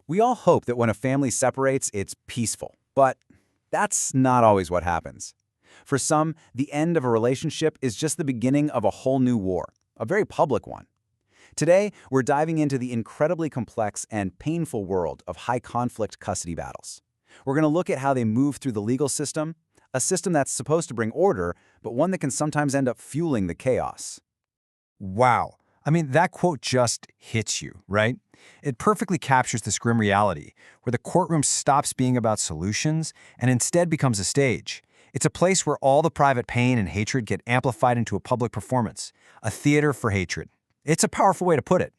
We all hope that when a family separates, it's peaceful, but that's not always what happens. For some, the end of a relationship is just the beginning of a whole new war, a very public one. Today, we're diving into the incredibly complex and painful world of high-conflict custody battles. We're going to look at how they move through the legal system, a system that's supposed to bring order, but one that can sometimes end up fueling the chaos. Wow. I mean, that quote just hits you, right? It perfectly captures this grim reality, where the courtroom stops being about solutions and instead becomes a stage. It's a place where all the private pain and hatred get amplified into a public performance, a theater for hatred. It's a powerful way to put it.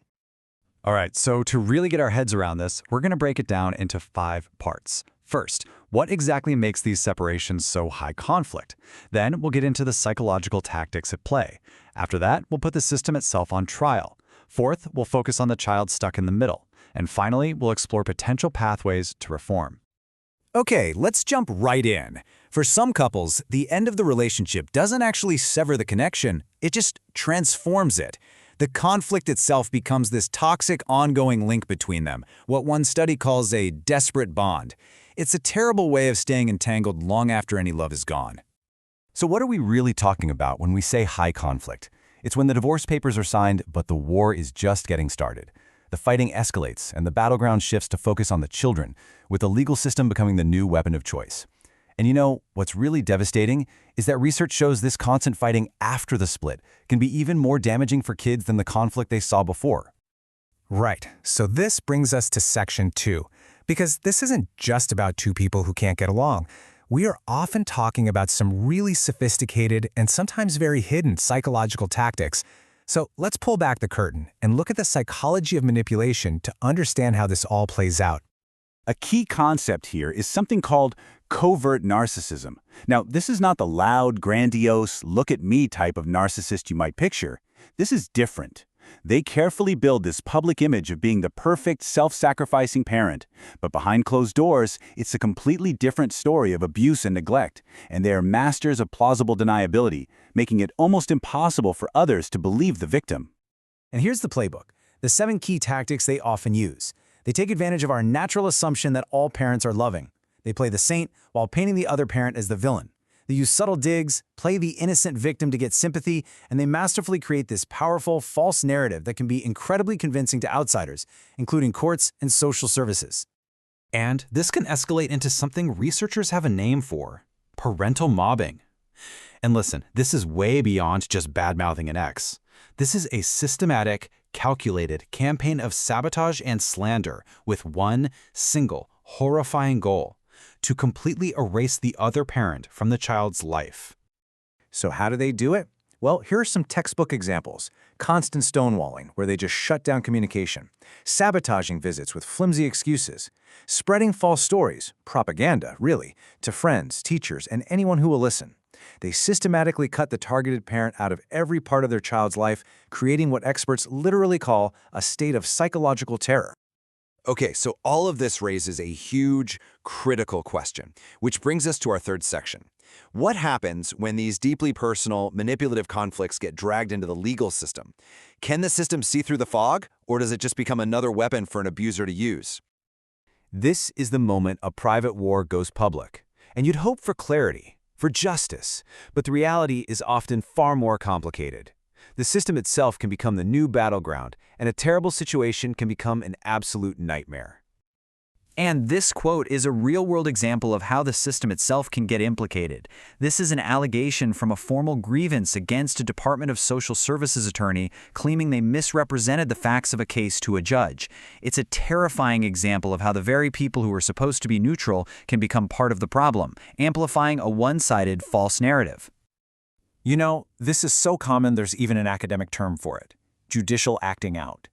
All right, so to really get our heads around this, we're going to break it down into 5 parts. First, what exactly makes these separations so high conflict? Then we'll get into the psychological tactics at play. After that, we'll put the system itself on trial. Fourth, we'll focus on the child stuck in the middle. And finally, we'll explore potential pathways to reform. Okay, let's jump right in. For some couples, the end of the relationship doesn't actually sever the connection, it just transforms it. The conflict itself becomes this toxic, ongoing link between them, what one study calls a desperate bond. It's a terrible way of staying entangled long after any love is gone. So what are we really talking about when we say high conflict? It's when the divorce papers are signed, but the war is just getting started. The fighting escalates, and the battleground shifts to focus on the children, with the legal system becoming the new weapon of choice. And you know, what's really devastating is that research shows this constant fighting after the split can be even more damaging for kids than the conflict they saw before. Right, so this brings us to section 2, because this isn't just about two people who can't get along. We are often talking about some really sophisticated and sometimes very hidden psychological tactics. So let's pull back the curtain and look at the psychology of manipulation to understand how this all plays out. A key concept here is something called covert narcissism. Now, this is not the loud, grandiose, look-at-me type of narcissist you might picture. This is different. They carefully build this public image of being the perfect, self-sacrificing parent. But behind closed doors, it's a completely different story of abuse and neglect, and they are masters of plausible deniability, making it almost impossible for others to believe the victim. And here's the playbook, the 7 key tactics they often use. They take advantage of our natural assumption that all parents are loving. They play the saint while painting the other parent as the villain. They use subtle digs, play the innocent victim to get sympathy, and they masterfully create this powerful, false narrative that can be incredibly convincing to outsiders, including courts and social services. And this can escalate into something researchers have a name for: parental mobbing. And listen, this is way beyond just bad-mouthing an ex. This is a systematic, calculated campaign of sabotage and slander with one single, horrifying goal: to completely erase the other parent from the child's life. So how do they do it? Well, here are some textbook examples. Constant stonewalling, where they just shut down communication. Sabotaging visits with flimsy excuses. Spreading false stories, propaganda, really, to friends, teachers, and anyone who will listen. They systematically cut the targeted parent out of every part of their child's life, creating what experts literally call a state of psychological terror. Okay, so all of this raises a huge, critical question, which brings us to our third section. What happens when these deeply personal, manipulative conflicts get dragged into the legal system? Can the system see through the fog, or does it just become another weapon for an abuser to use? This is the moment a private war goes public, and you'd hope for clarity, for justice, but the reality is often far more complicated. The system itself can become the new battleground, and a terrible situation can become an absolute nightmare. And this quote is a real-world example of how the system itself can get implicated. This is an allegation from a formal grievance against a Department of Social Services attorney claiming they misrepresented the facts of a case to a judge. It's a terrifying example of how the very people who are supposed to be neutral can become part of the problem, amplifying a one-sided false narrative. You know, this is so common there's even an academic term for it: judicial acting out.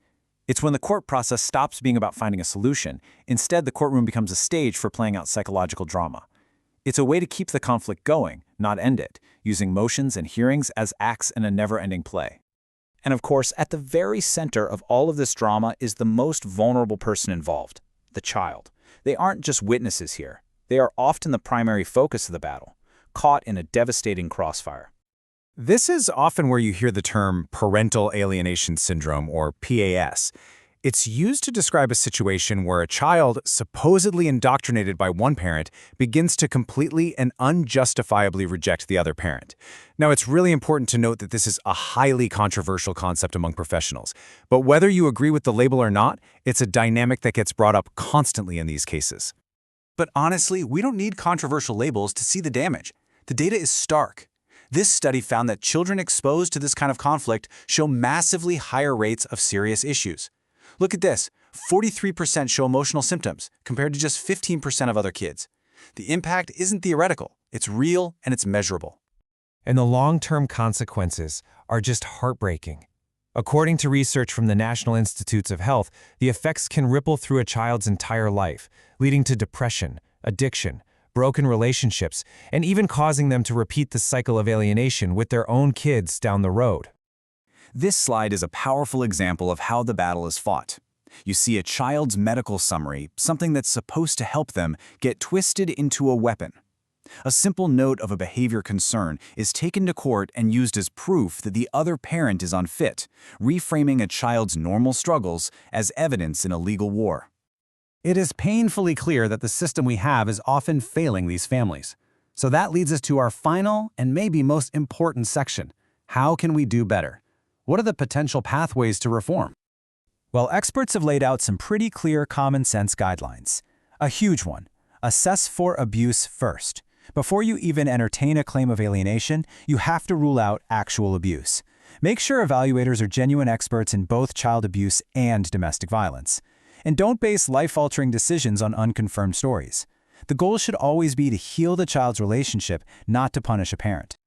It's when the court process stops being about finding a solution. Instead, the courtroom becomes a stage for playing out psychological drama. It's a way to keep the conflict going, not end it, using motions and hearings as acts in a never-ending play. And of course, at the very center of all of this drama is the most vulnerable person involved, the child. They aren't just witnesses here. They are often the primary focus of the battle, caught in a devastating crossfire. This is often where you hear the term parental alienation syndrome, or PAS. It's used to describe a situation where a child, supposedly indoctrinated by one parent, begins to completely and unjustifiably reject the other parent. Now, it's really important to note that this is a highly controversial concept among professionals. But whether you agree with the label or not, it's a dynamic that gets brought up constantly in these cases. But honestly, we don't need controversial labels to see the damage. The data is stark. This study found that children exposed to this kind of conflict show massively higher rates of serious issues. Look at this, 43% show emotional symptoms, compared to just 15% of other kids. The impact isn't theoretical, it's real and it's measurable. And the long-term consequences are just heartbreaking. According to research from the National Institutes of Health, the effects can ripple through a child's entire life, leading to depression, addiction, broken relationships, and even causing them to repeat the cycle of alienation with their own kids down the road. This slide is a powerful example of how the battle is fought. You see a child's medical summary, something that's supposed to help them, get twisted into a weapon. A simple note of a behavior concern is taken to court and used as proof that the other parent is unfit, reframing a child's normal struggles as evidence in a legal war. It is painfully clear that the system we have is often failing these families. So that leads us to our final and maybe most important section. How can we do better? What are the potential pathways to reform? Well, experts have laid out some pretty clear common sense guidelines. A huge one: assess for abuse first. Before you even entertain a claim of alienation, you have to rule out actual abuse. Make sure evaluators are genuine experts in both child abuse and domestic violence. And don't base life-altering decisions on unconfirmed stories. The goal should always be to heal the child's relationship, not to punish a parent.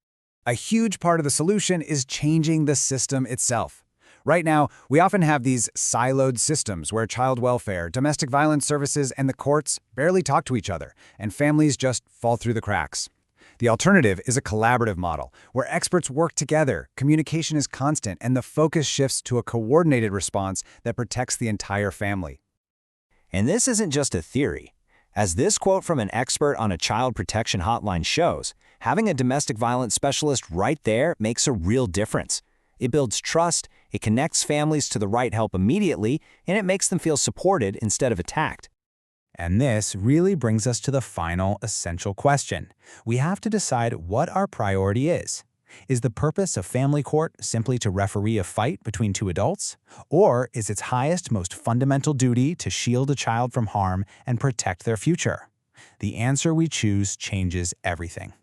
A huge part of the solution is changing the system itself. Right now, we often have these siloed systems where child welfare, domestic violence services, and the courts barely talk to each other, and families just fall through the cracks. The alternative is a collaborative model, where experts work together, communication is constant, and the focus shifts to a coordinated response that protects the entire family. And this isn't just a theory. As this quote from an expert on a child protection hotline shows, having a domestic violence specialist right there makes a real difference. It builds trust, it connects families to the right help immediately, and it makes them feel supported instead of attacked. And this really brings us to the final essential question. We have to decide what our priority is. Is the purpose of family court simply to referee a fight between two adults? Or is its highest, most fundamental duty to shield a child from harm and protect their future? The answer we choose changes everything.